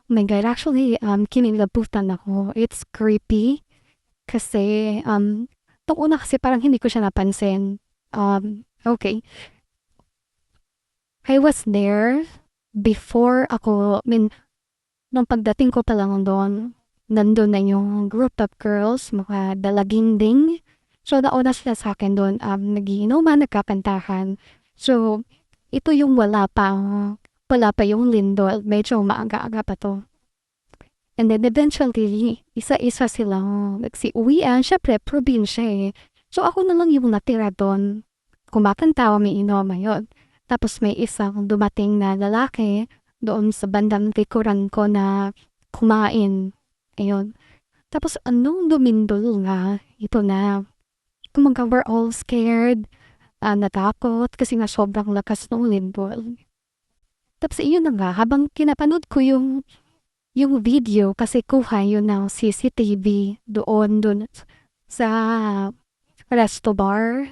Oh my God, actually, kinilabutan ako. It's creepy kasi, nung una kasi parang hindi ko siya napansin. Okay. I was there before ako, I mean, nung pagdating ko pa lang doon, nandun na yung group of girls, mga dalaginding. So, nauna sila sa akin doon, nagiinuman, nagkakantahan. So, ito yung wala pa yung lindol. Medyo maaga-aga pa to. And then eventually, isa-isa silang nagsiuwian. Syempre, probinsya eh. So ako na lang yung natira doon. Kumakanta, umiinom, ayun. Tapos may isang dumating na lalaki doon sa bandang likuran ko na kumain. Ayun. Tapos anong lumindol nga, ito na. Kumaga we're all scared, natakot kasi nga sobrang lakas ng lindol. Tapos iyon na nga, habang kinapanood ko yung video kasi kuha yun ng CCTV doon sa resto bar.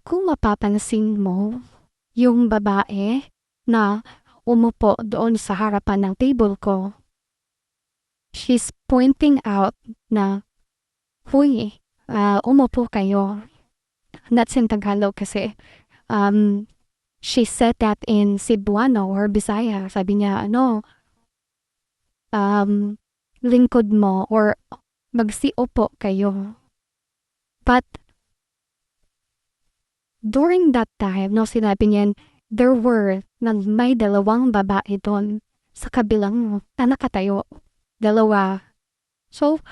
Kung mapapansin mo, yung babae na umupo doon sa harapan ng table ko, she's pointing out na, huy, umupo kayo. That's in Tagalog kasi. She said that in Cebuano or Bisaya. Sabi niya, um, lingkod mo or magsiupo kayo. But during that time, no, sinabi niyan, there were na may dalawang babae doon sa kabilang na nakatayo. Dalawa. So,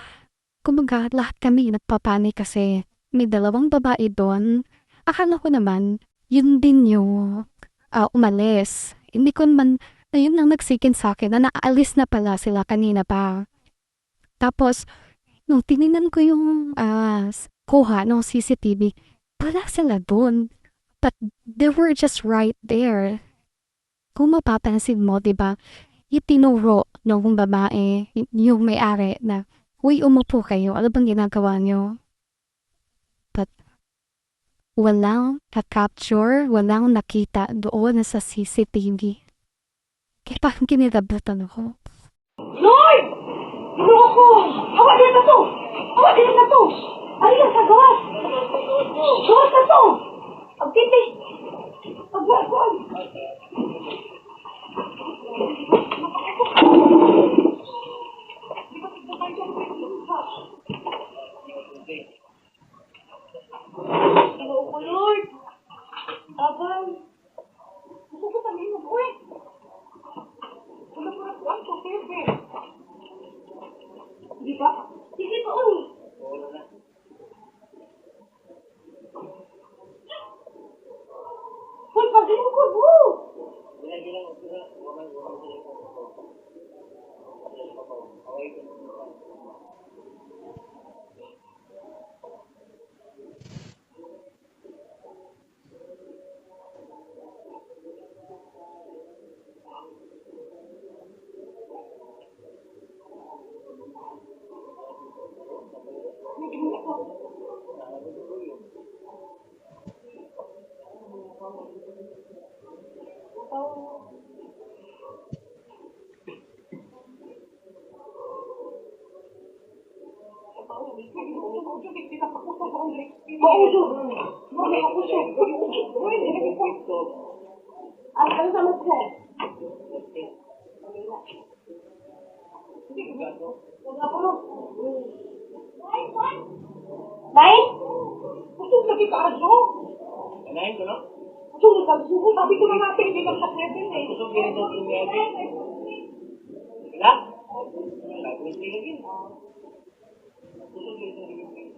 kumaga lahat kami nagpapanik kasi may dalawang babae doon. Akala ko naman, yun din yung umalis. Hindi ko naman, na yun ang nagsikin sa akin na naalis na pala sila kanina pa. Tapos, nung tinignan ko yung kuha ng CCTV, wala sila doon. But they were just right there. Kung mapapansin mo, di ba, itinuro ng babae, yung may-ari na, uy, umupo kayo, ano bang ginagawa niyo? But walang ka-capture, walang nakita doon sa CCTV. Kaya parang kinilabutan ako. Lord! Loko! Awa din na to! Awa din na to! Ayun, sa gawas! Gawas na to! Ang titi! Pagwagwag! Loko, Lord! Abang! Gusto ko sabihin mo, uy! Wala ko na po ang Pepe. Di ba? Sige pa, uy! Uy, pagin ko, bro! Mauso! Mauso! Uy, hindi ko. Ano sa mas ko? Wala ko no. Nay? Gusto ko lagi kaso? Anahin ko, no? Gusto ko kaso? Sabi ko na nga pinigil sa Kevin eh. Gusto ko ganito yung Kevin. Wala? Wala ko yung Kevin. Gusto ko ganito yung Kevin.